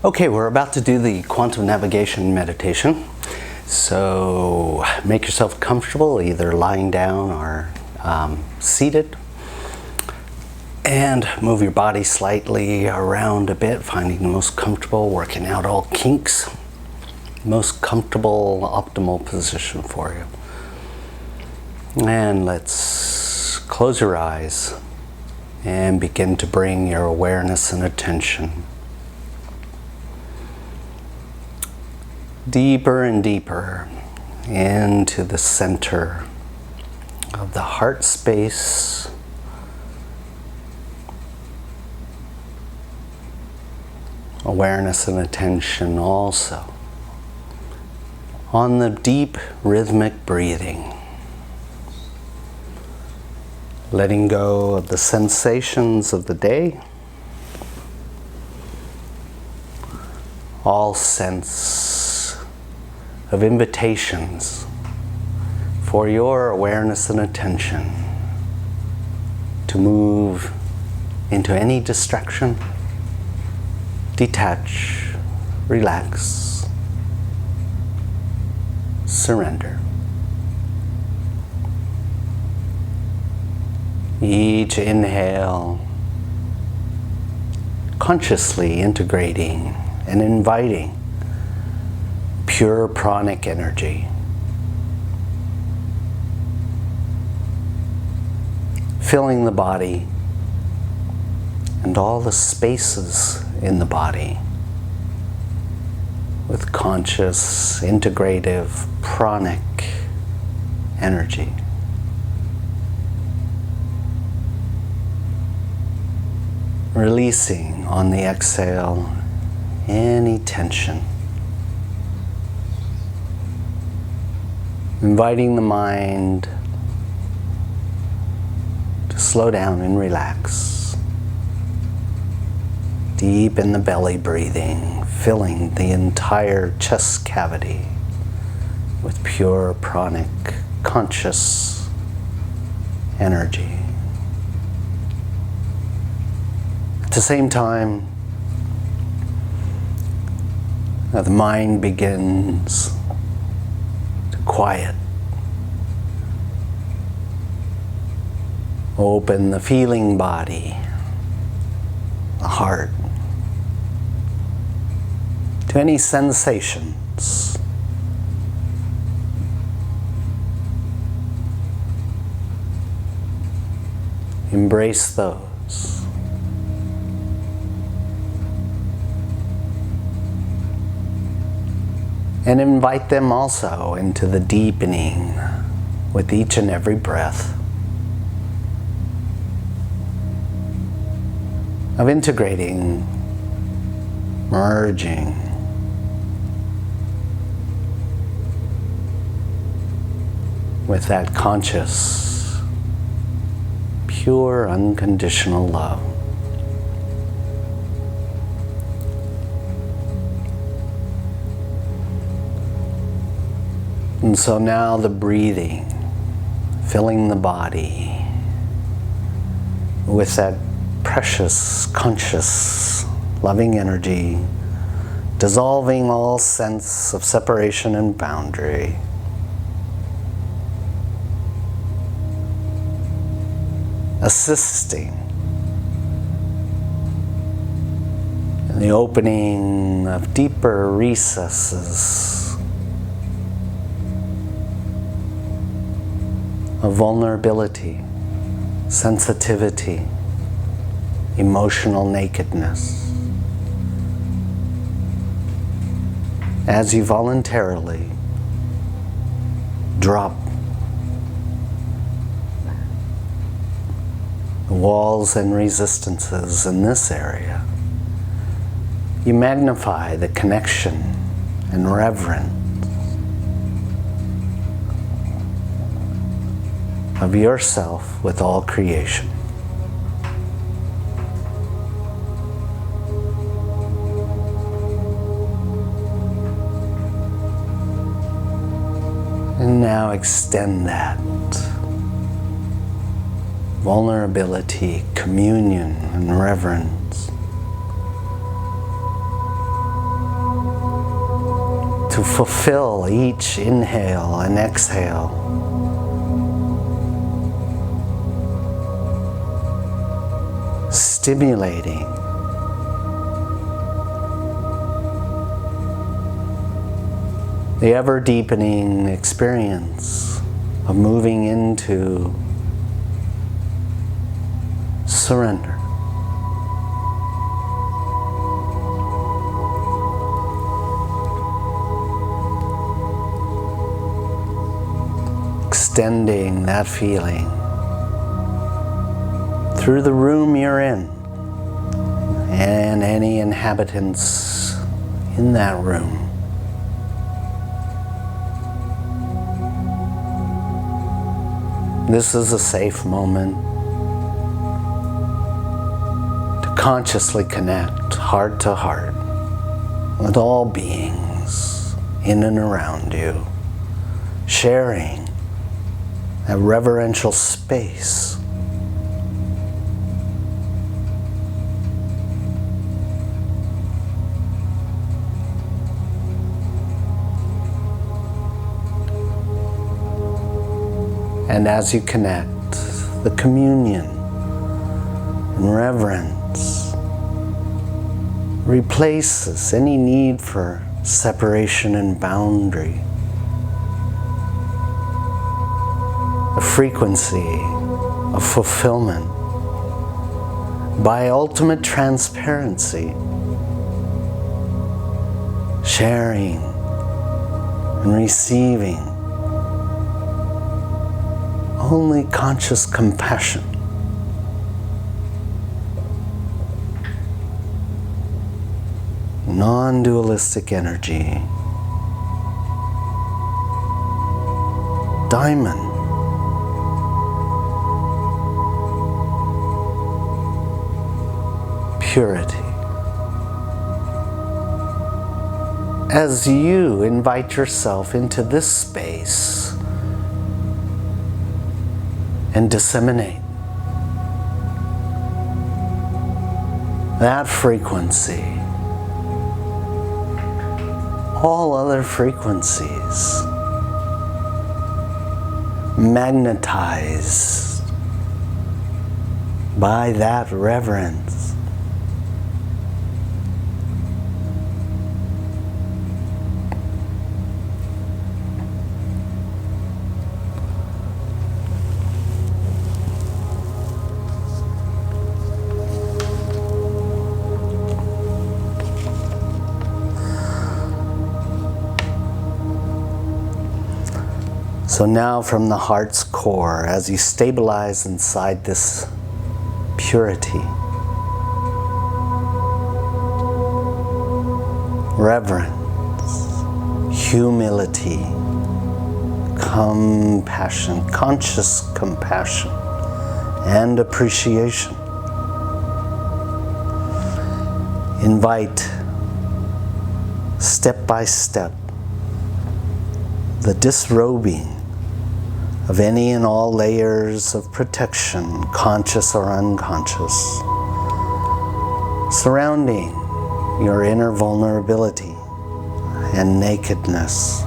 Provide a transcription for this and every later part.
Okay, we're about to do the quantum navigation meditation. So make yourself comfortable, either lying down or seated. And move your body slightly around a bit, finding the most comfortable, working out all kinks. Most comfortable, optimal position for you. And let's close your eyes and begin to bring your awareness and attention deeper and deeper into the center of the heart space. Awareness and attention also on the deep rhythmic breathing. Letting go of the sensations of the day. All sense of invitations for your awareness and attention to move into any distraction, detach, relax, surrender. Each inhale, consciously integrating and inviting pure pranic energy. Filling the body and all the spaces in the body with conscious, integrative, pranic energy. Releasing on the exhale any tension. Inviting the mind to slow down and relax. Deep in the belly breathing, filling the entire chest cavity with pure pranic, conscious energy. At the same time, the mind begins to quiet. Open the feeling body, the heart, to any sensations. Embrace those. And invite them also into the deepening with each and every breath of integrating, merging with that conscious, pure, unconditional love. And so now the breathing, filling the body with that precious, conscious, loving energy, dissolving all sense of separation and boundary. Assisting in the opening of deeper recesses of vulnerability, sensitivity, emotional nakedness. As you voluntarily drop the walls and resistances in this area, you magnify the connection and reverence of yourself with all creation. And now extend that vulnerability, communion, and reverence to fulfill each inhale and exhale. Stimulating the ever-deepening experience of moving into surrender. Extending that feeling through the room you're in and any inhabitants in that room. This is a safe moment to consciously connect heart to heart with all beings in and around you, sharing a reverential space. And as you connect, the communion and reverence replaces any need for separation and boundary. A frequency of fulfillment by ultimate transparency, sharing and receiving only conscious compassion. Non-dualistic energy. Diamond. Purity. As you invite yourself into this space and disseminate that frequency, all other frequencies magnetized by that reverence. So now from the heart's core, as you stabilize inside this purity, reverence, humility, compassion, conscious compassion, and appreciation, invite step by step the disrobing of any and all layers of protection, conscious or unconscious, surrounding your inner vulnerability and nakedness.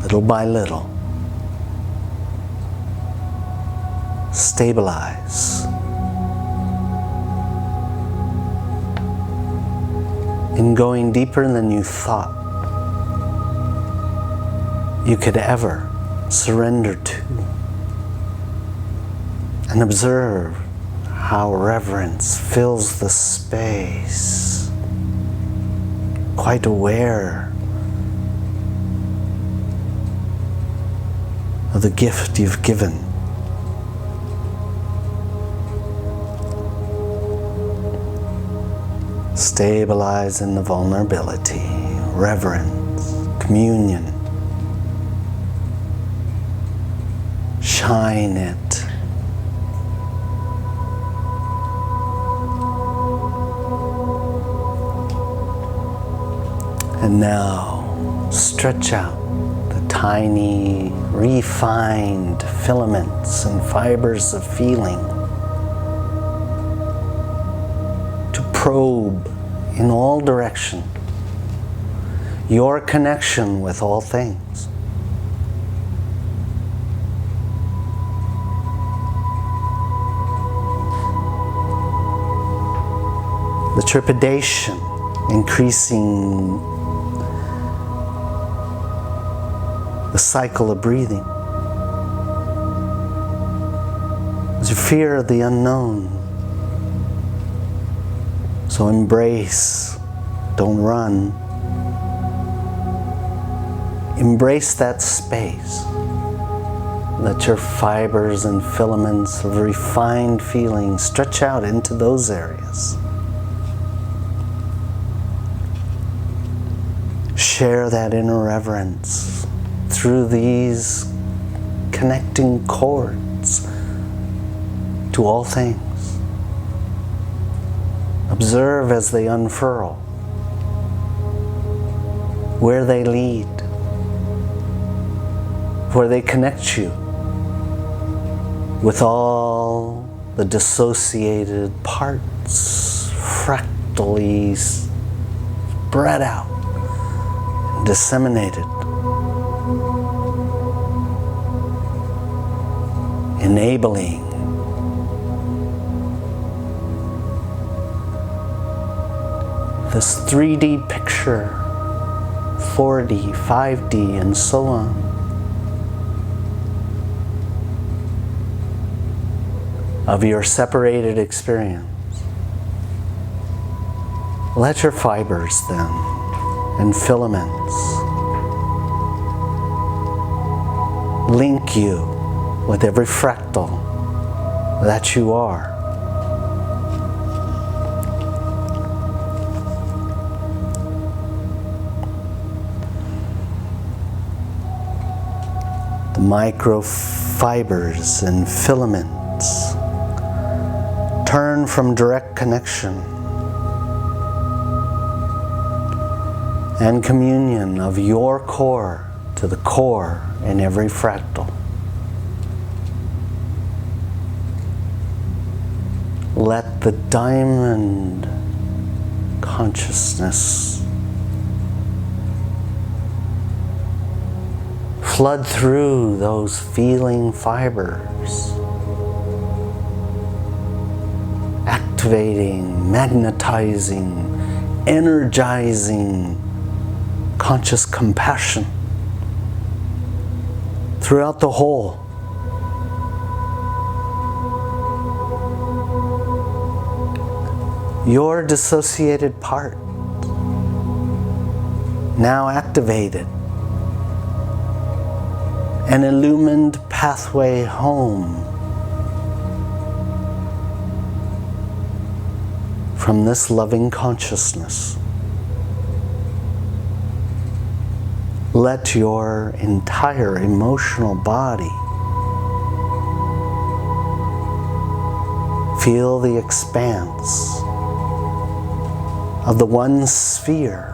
Little by little, stabilize in going deeper than you thought you could ever surrender to. And observe how reverence fills the space, quite aware of the gift you've given. Stabilize in the vulnerability, reverence, communion. Shine it. And now stretch out the tiny, refined filaments and fibers of feeling probe in all directions your connection with all things. The trepidation increasing the cycle of breathing. There's a fear of the unknown. So embrace, don't run. Embrace that space. Let your fibers and filaments of refined feeling stretch out into those areas. Share that inner reverence through these connecting cords to all things. Observe as they unfurl, where they lead, where they connect you with all the dissociated parts, fractally spread out, disseminated, enabling this 3D picture, 4D, 5D, and so on. Of your separated experience. Let your fibers then and filaments link you with every fractal that you are. The microfibers and filaments turn from direct connection and communion of your core to the core in every fractal. Let the diamond consciousness flood through those feeling fibers, activating, magnetizing, energizing conscious compassion throughout the whole. Your dissociated part, now activated, an illumined pathway home from this loving consciousness. Let your entire emotional body feel the expanse of the one sphere,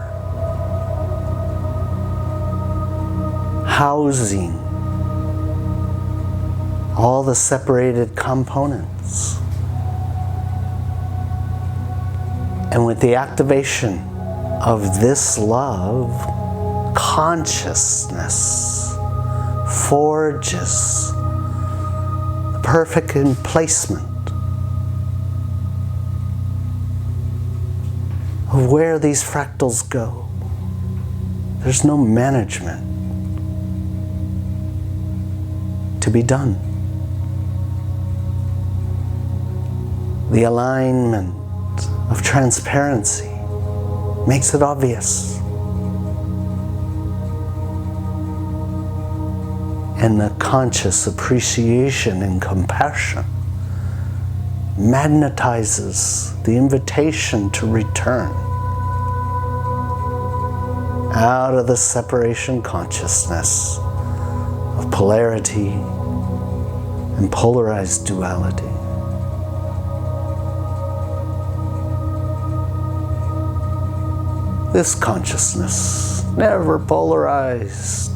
housing all the separated components. And with the activation of this love, consciousness forges the perfect emplacement of where these fractals go. There's no management to be done. The alignment of transparency makes it obvious. And the conscious appreciation and compassion magnetizes the invitation to return out of the separation consciousness of polarity and polarized duality. This consciousness, never polarized.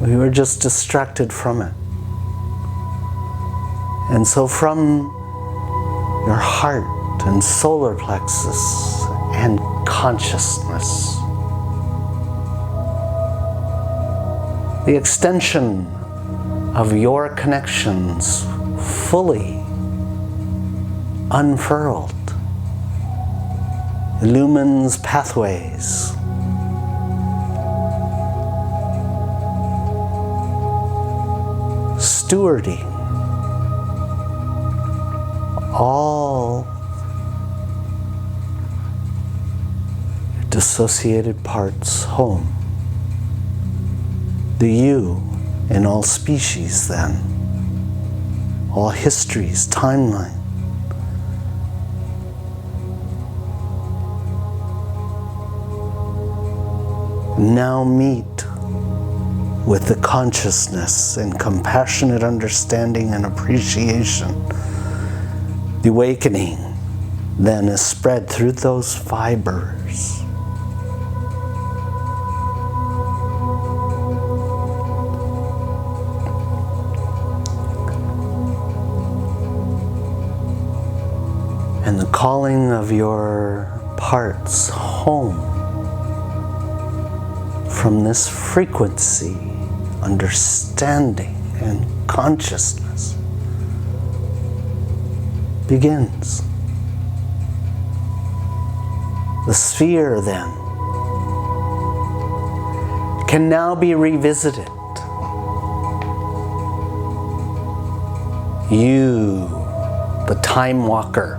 We were just distracted from it. And so from your heart and solar plexus and consciousness, the extension of your connections fully unfurled illumines pathways, stewarding all dissociated parts home. The you in all species then, all histories, timeline. Now meet with the consciousness and compassionate understanding and appreciation. The awakening then is spread through those fibers. And the calling of your parts home from this frequency, understanding, and consciousness begins. The sphere then can now be revisited. You, the time walker,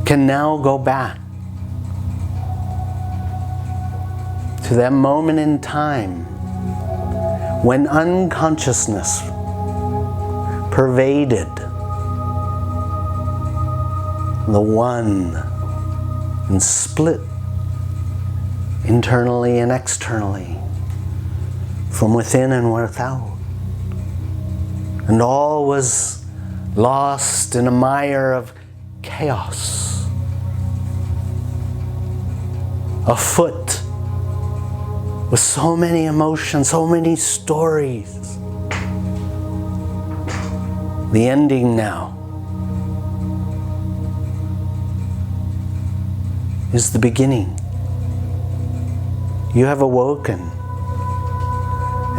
can now go back to that moment in time when unconsciousness pervaded the one and split internally and externally, from within and without. And all was lost in a mire of chaos. Afoot with so many emotions, so many stories. The ending now is the beginning. You have awoken.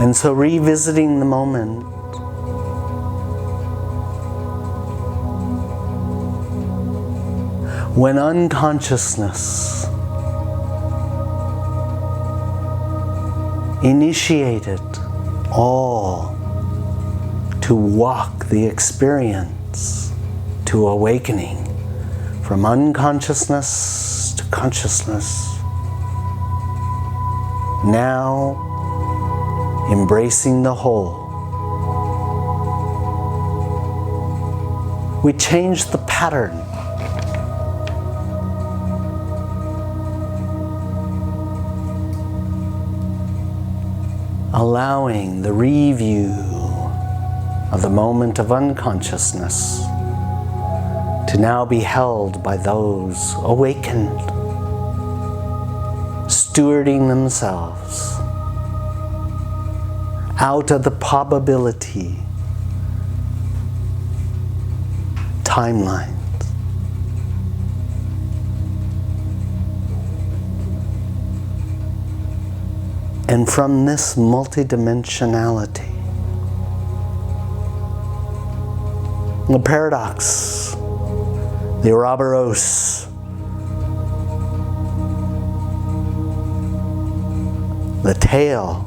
And so revisiting the moment, when unconsciousness initiated all to walk the experience to awakening from unconsciousness to consciousness. Now embracing the whole. We change the pattern. Allowing the review of the moment of unconsciousness to now be held by those awakened, stewarding themselves out of the probability timelines. And from this multidimensionality, the paradox, the Ouroboros, the tail,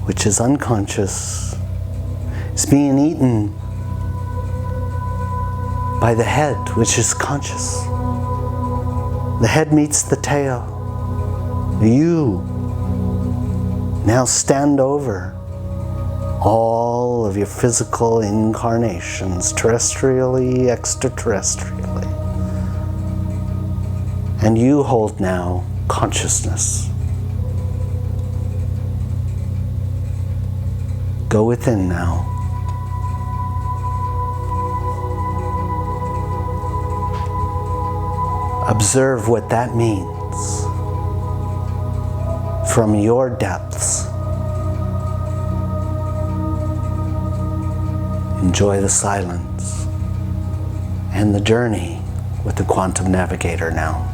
which is unconscious, is being eaten by the head, which is conscious. The head meets the tail. You now stand over all of your physical incarnations, terrestrially, extraterrestrially. And you hold now consciousness. Go within now. Observe what that means from your depths. enjoy the silence and the journey with the quantum navigator now.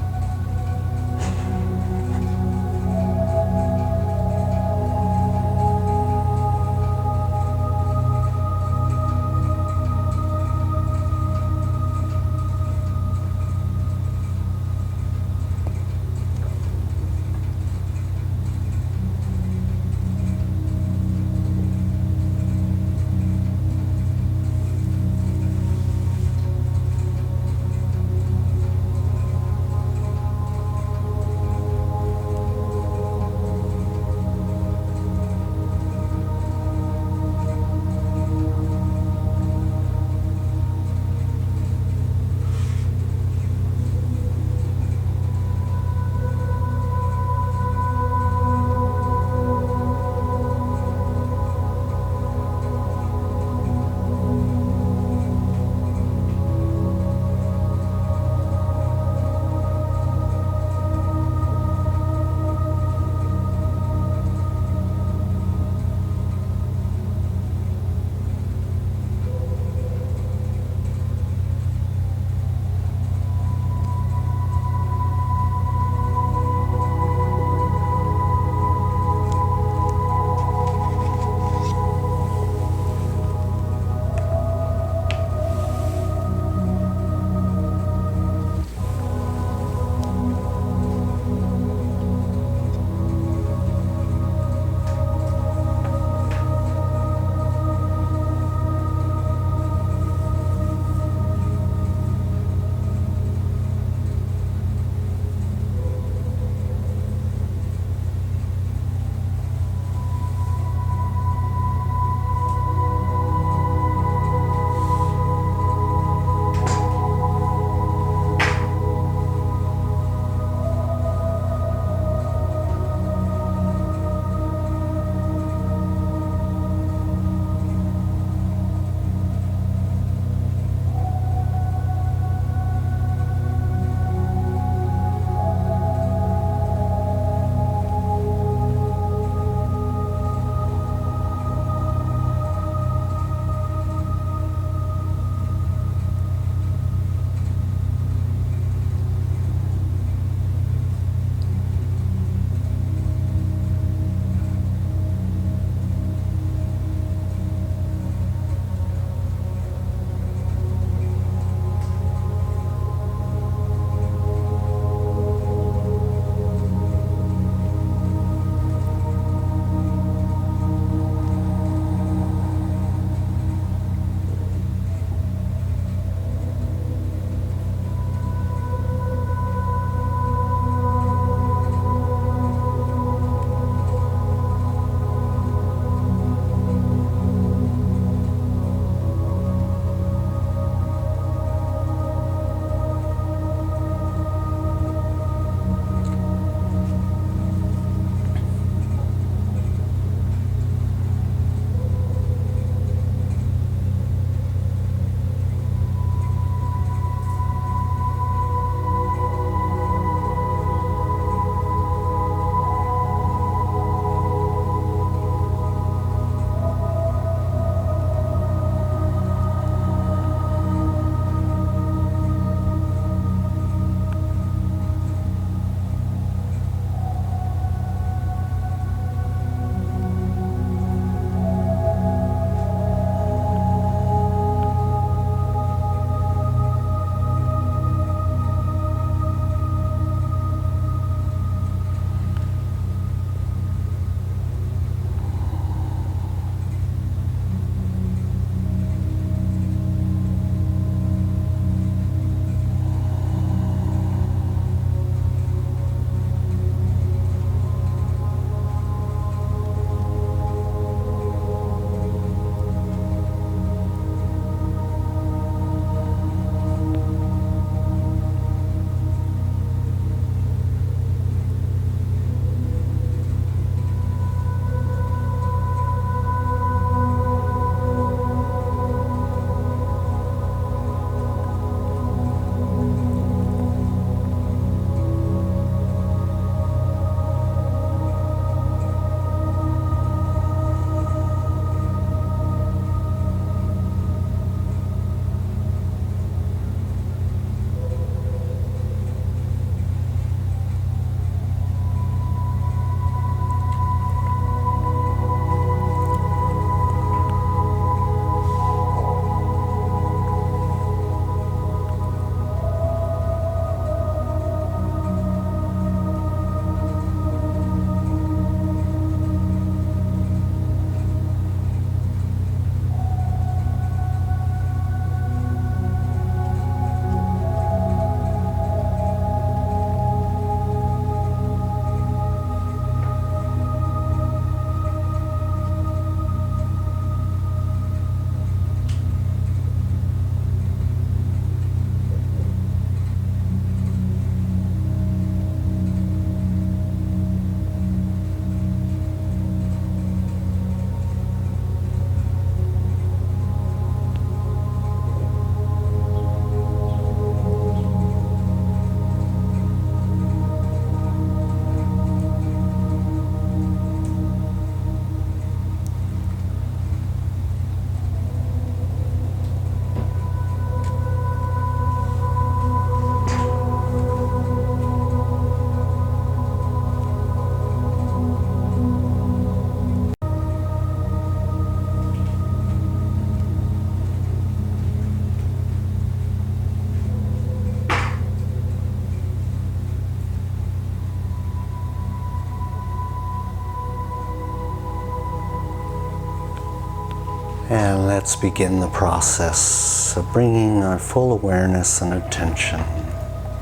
And let's begin the process of bringing our full awareness and attention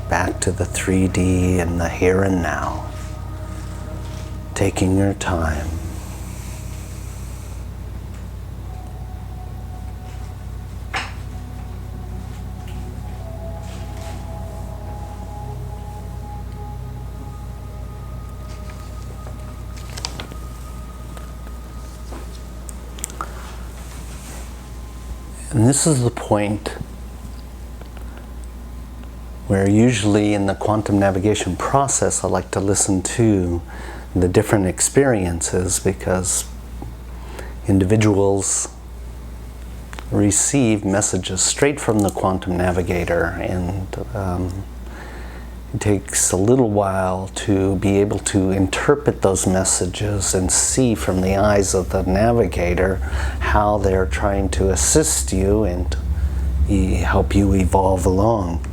back to the 3D and the here and now. Taking your time. And this is the point where usually in the quantum navigation process I like to listen to the different experiences, because individuals receive messages straight from the quantum navigator, and it takes a little while to be able to interpret those messages and see from the eyes of the navigator how they're trying to assist you and help you evolve along.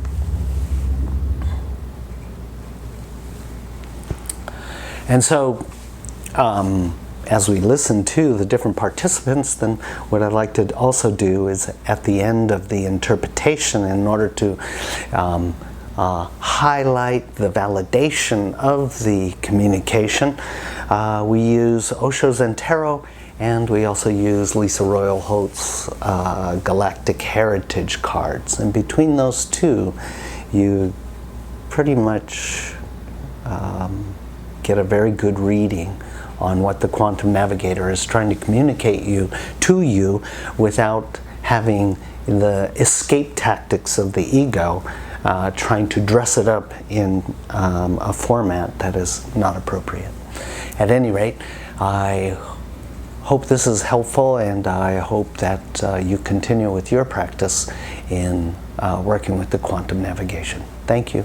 And so, as we listen to the different participants, then what I'd like to also do is at the end of the interpretation, in order to highlight the validation of the communication, we use Osho Zentaro, and we also use Lisa Royal Holt's Galactic Heritage cards. And between those two, you pretty much get a very good reading on what the quantum navigator is trying to communicate to you without having the escape tactics of the ego, trying to dress it up in a format that is not appropriate. At any rate, I hope this is helpful, and I hope that you continue with your practice in working with the quantum navigation. Thank you.